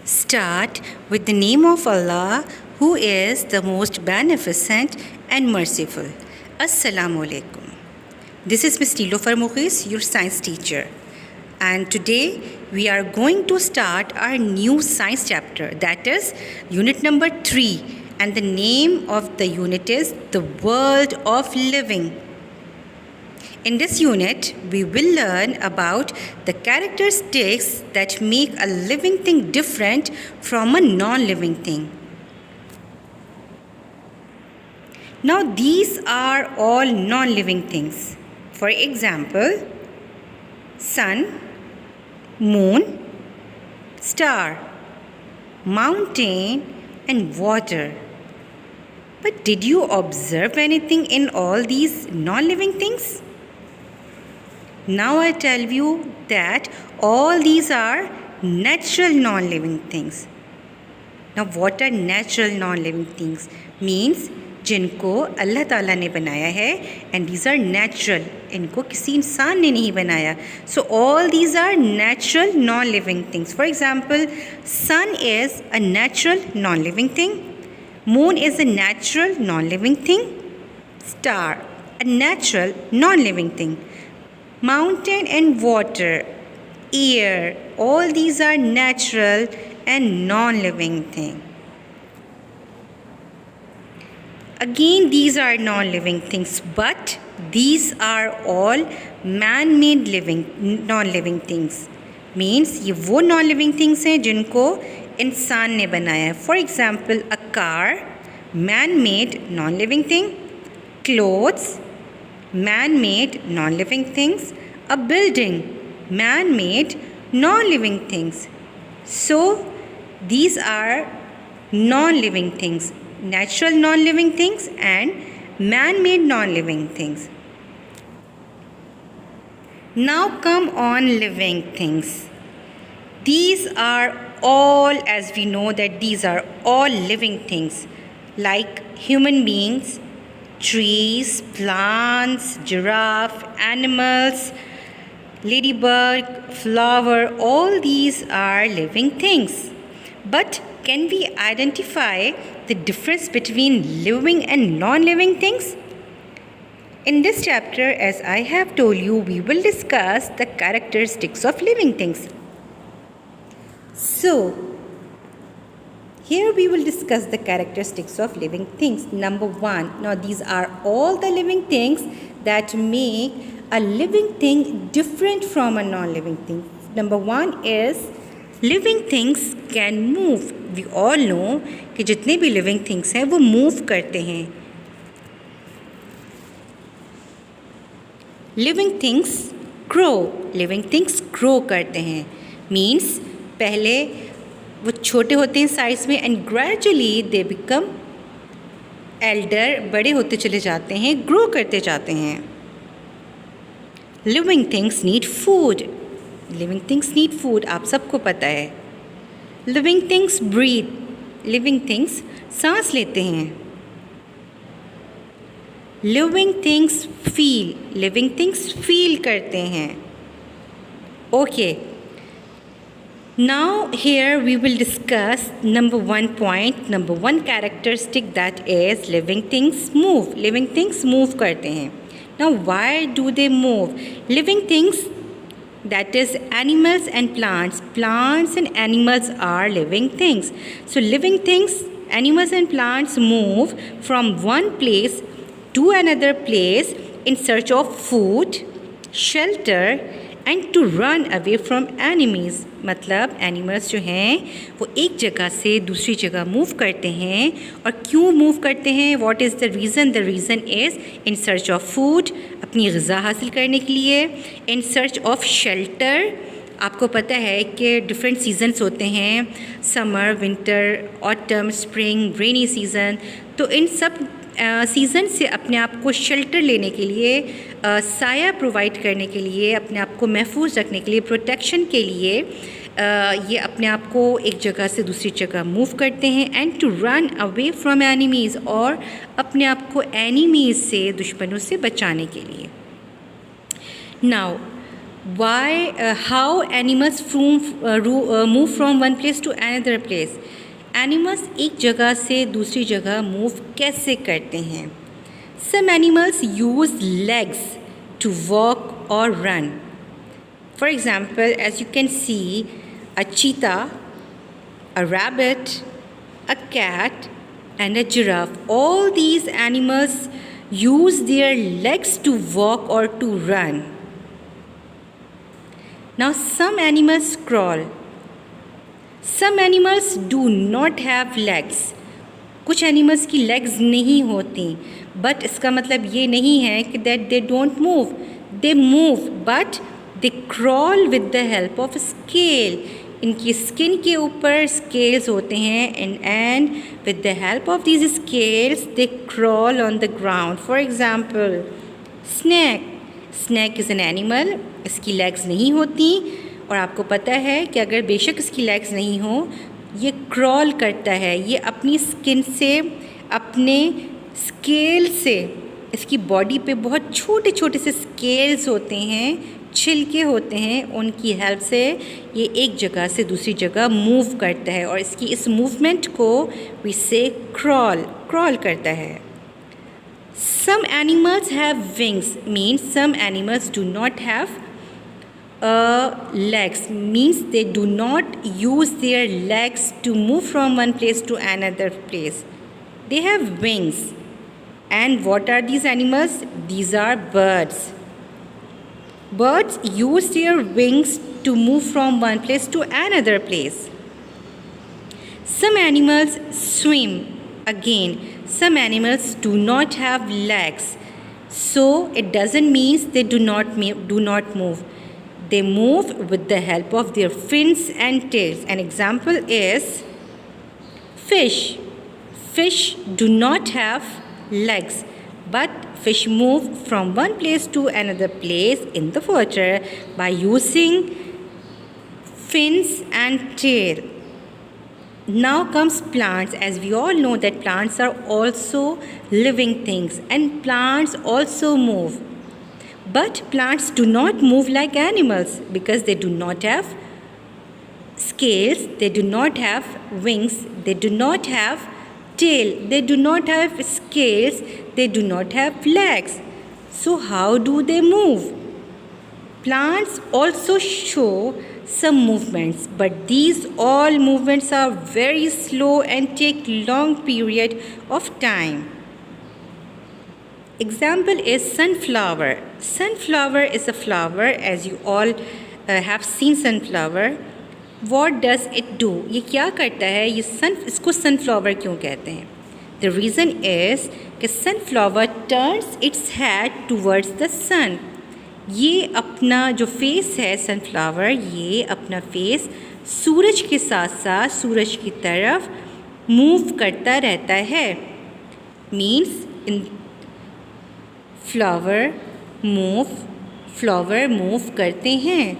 Start with the name of Allah, who is the most beneficent and merciful. Assalamu alaikum. This is Ms. Niloufar Mughis, your science teacher. And today we are going to start our new science chapter, that is unit number 3. And the name of the unit is The World of Living. In this unit, we will learn about the characteristics that make a living thing different from a non-living thing. Now, these are all non-living things. For example, sun, moon, star, mountain, and water. But did you observe anything in all these non-living things? Now I tell you that all these are natural non-living things. Now what are natural non-living things? Means जिनको अल्लाह ताला ने बनाया है and these are natural. इनको किसी इंसान ने नहीं बनाया. So all these are natural non-living things. For example, sun is a natural non-living thing. Moon is a natural non-living thing. Star, a natural non-living thing. Mountain and water, air, all these are natural and non-living things. Again, these are non-living things, but these are all man-made non-living things. Means ये वो non-living things हैं जिनको इंसान ने बनाया है. For example, a car, man-made non-living thing. Clothes, man-made non-living things. A building, man-made non-living things. So these are non-living things, natural non-living things and man-made non-living things. Now come on living things. These are all, as we know that these are all living things, like human beings, trees, plants, giraffe, animals, ladybug, flower, all these are living things. But can we identify the difference between living and non-living things? In this chapter, as I have told you, we will discuss the characteristics of living things. So, here we will discuss the characteristics of living things. Number 1. Now these are all the living things that make a living thing different from a non-living thing. Number 1 is living things can move. We all know कि जितने भी living things हैं वो move करते हैं. Living things grow. Living things grow करते हैं. Means पहले वो छोटे होते हैं साइज़ में and gradually they become elder, बड़े होते चले जाते हैं, ग्रो करते जाते हैं. Living things need food. Living things need food, आप सबको पता है. Living things breathe. Living things सांस लेते हैं. Living things feel. Living things feel करते हैं. Okay. Now here we will discuss number 1 point, number 1 characteristic, that is living things move. Living things move करते हैं. Now why do they move? Living things, that is animals and plants. Plants and animals are living things. So living things, animals and plants move from one place to another place in search of food, shelter and to run away from enemies. मतलब animals जो हैं वो एक जगह से दूसरी जगह move करते हैं. और क्यों मूव करते हैं? What is the reason? The reason is in search of food, अपनी ग़िज़ा हासिल करने के लिए. In search of shelter. आपको पता है कि डिफरेंट सीजन्स होते हैं, summer, winter, autumn, spring, rainy season. तो इन सब सीज़न से अपने आप को शेल्टर लेने के लिए, साया प्रोवाइड करने के लिए, अपने आप को महफूज रखने के लिए, प्रोटेक्शन के लिए ये अपने आप को एक जगह से दूसरी जगह मूव करते हैं. And to run away from enemies, और अपने आप को एनिमीज़ से, दुश्मनों से बचाने के लिए. Now how animals move from one place to another place. Animals एक जगह से दूसरी जगह मूव कैसे करते हैं? Some animals use legs to walk or run. For example, as you can see, a cheetah, a rabbit, a cat, and a giraffe. All these animals use their legs to walk or to run. Now, some animals crawl. Some animals do not have legs. कुछ animals की legs नहीं होती, but इसका मतलब ये नहीं है कि that they don't move. They move but they crawl with the help of scale. इनकी स्किन के ऊपर स्केल्स होते हैं and with the help of these scales they crawl on the ground. For example snake. Snake is an animal. इसकी legs नहीं होती और आपको पता है कि अगर बेशक इसकी लेग्स नहीं हो, ये क्रॉल करता है. ये अपनी स्किन से, अपने स्केल से, इसकी बॉडी पे बहुत छोटे छोटे से स्केल्स होते हैं, छिलके होते हैं, उनकी हेल्प से ये एक जगह से दूसरी जगह मूव करता है और इसकी इस मूवमेंट को वी से क्रॉल करता है. Some animals have wings, means some animals do not have legs, means they do not use their legs to move from one place to another place. They have wings. And what are these animals? These are birds. Birds use their wings to move from one place to another place. Some animals swim. Again, some animals do not have legs, so it doesn't mean they do not move. They move with the help of their fins and tails. An example is fish. Fish do not have legs, but fish move from one place to another place in the water by using fins and tail. Now comes plants. As we all know that plants are also living things and plants also move. But plants do not move like animals because they do not have scales, they do not have wings, they do not have tail, they do not have scales, they do not have legs. So how do they move? Plants also show some movements, but these all movements are very slow and take long period of time. Example is sunflower. Sunflower is a flower, as you all have seen sunflower. What does it do? ये क्या करता है? इसको sunflower क्यों कहते हैं? The reason is कि sunflower turns its head towards the sun. ये अपना जो फेस है सनफ्लावर, ये अपना फेस सूरज के साथ साथ सूरज की तरफ मूव करता रहता है. मीन्स इन फ्लावर मूव करते हैं.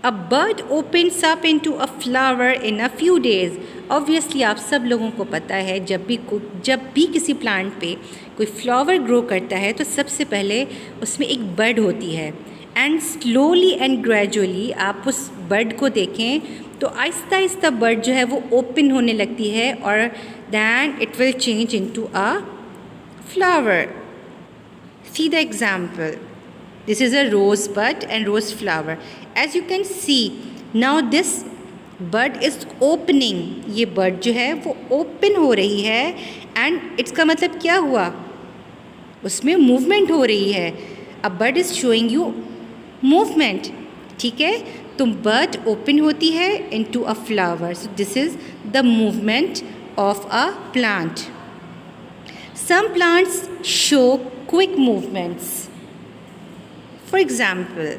A bird opens up into a flower in a few days. Obviously आप सब लोगों को पता है जब भी किसी प्लांट पे कोई फ्लावर ग्रो करता है तो सबसे पहले उसमें एक बड होती है एंड स्लोली एंड ग्रेजुअली आप उस बड को देखें तो आहिस्ता आहिस्ता बड जो है वो ओपन होने लगती है और then it will change into a flower. See the example. This is a rose bud and rose flower. As you can see, now this bud is opening. ये bud जो है वो open हो रही है and इसका मतलब क्या हुआ? उसमें movement हो रही है. A bud is showing you movement. ठीक है? तो bud open होती है into a flower. So this is the movement of a plant. Some plants show quick movements. For example,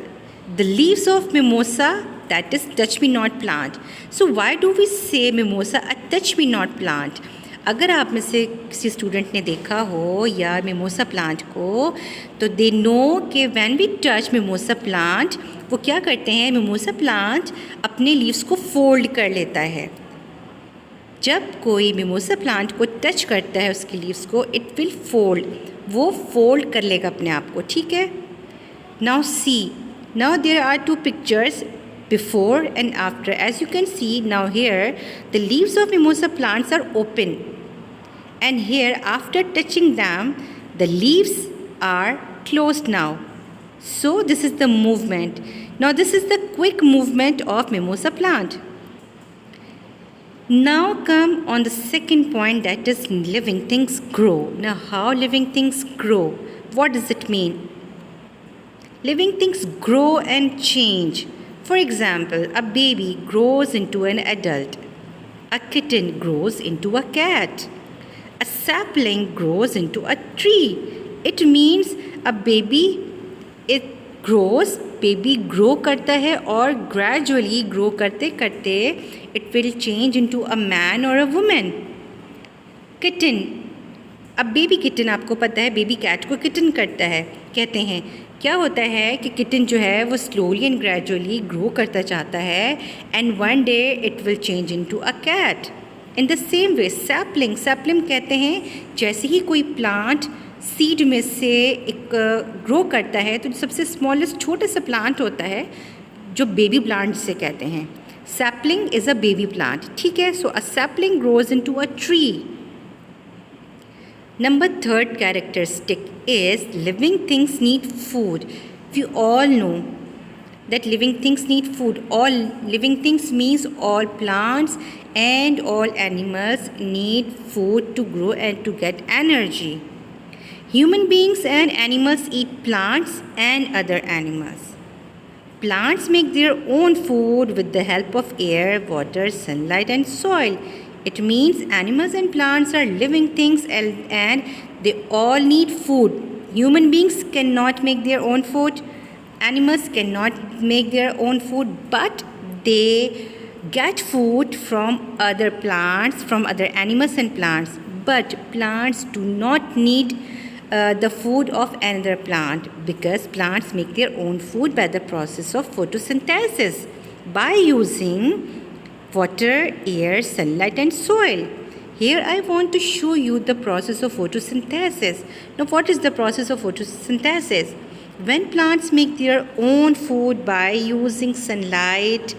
the leaves of mimosa, that is touch me not plant. So why do we say mimosa a touch me not plant? अगर आप में से किसी student ने देखा हो या mimosa plant को तो दे नो कि when we touch mimosa plant वो क्या करते हैं. मिमोसा प्लांट अपने लीव्स को फोल्ड कर लेता है. जब कोई मिमोसा प्लांट को टच करता है उसके लीव्स को, इट विल फोल्ड, वो फोल्ड कर लेगा अपने आप को. ठीक है. Now see, now there are two pictures, before and after. As you can see now here, the leaves of mimosa plants are open, and here after touching them, the leaves are closed now. So this is the movement. Now this is the quick movement of mimosa plant. Now come on the second point, that is living things grow. Now how living things grow? What does it mean? Living things grow and change. For example, a baby grows into an adult. A kitten grows into a cat. A sapling grows into a tree. It means a baby, it grows, baby grow करता है और gradually grow करते करते it will change into a man or a woman. Kitten, अब baby kitten आपको पता है baby cat को किटन करता है कहते हैं. क्या होता है कि किटन जो है वो स्लोली एंड ग्रेजुअली ग्रो करता चाहता है and one day it will change into a cat. In the same way sapling, sapling कहते हैं जैसे ही कोई प्लांट सीड में से एक ग्रो करता है तो सबसे स्मॉलेस्ट छोटा सा प्लांट होता है जो बेबी प्लांट से कहते हैं. Sapling is a baby plant. ठीक है, so a sapling grows into a tree. Number third characteristic is living things need food. We all know that living things need food. All living things means all plants and all animals need food to grow and to get energy. Human beings and animals eat plants and other animals. Plants make their own food with the help of air, water, sunlight and soil. It means animals and plants are living things and they all need food. Human beings cannot make their own food. Animals cannot make their own food, but they get food from other plants, from other animals and plants. But plants do not need the food of another plant because plants make their own food by the process of photosynthesis by using water, air, sunlight and soil. Here I want to show you the process of photosynthesis. Now what is the process of photosynthesis? When plants make their own food by using sunlight,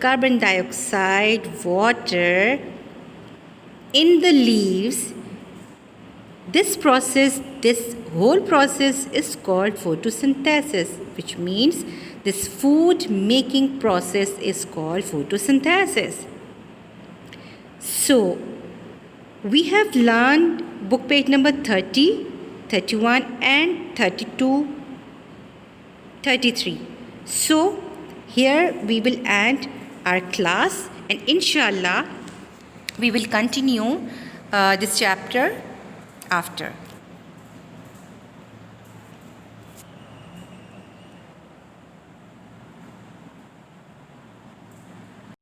carbon dioxide, water in the leaves, this whole process is called photosynthesis, which means this food making process is called photosynthesis. So, we have learned book page number 30, 31 and 32, 33. So, here we will end our class and inshallah we will continue this chapter after.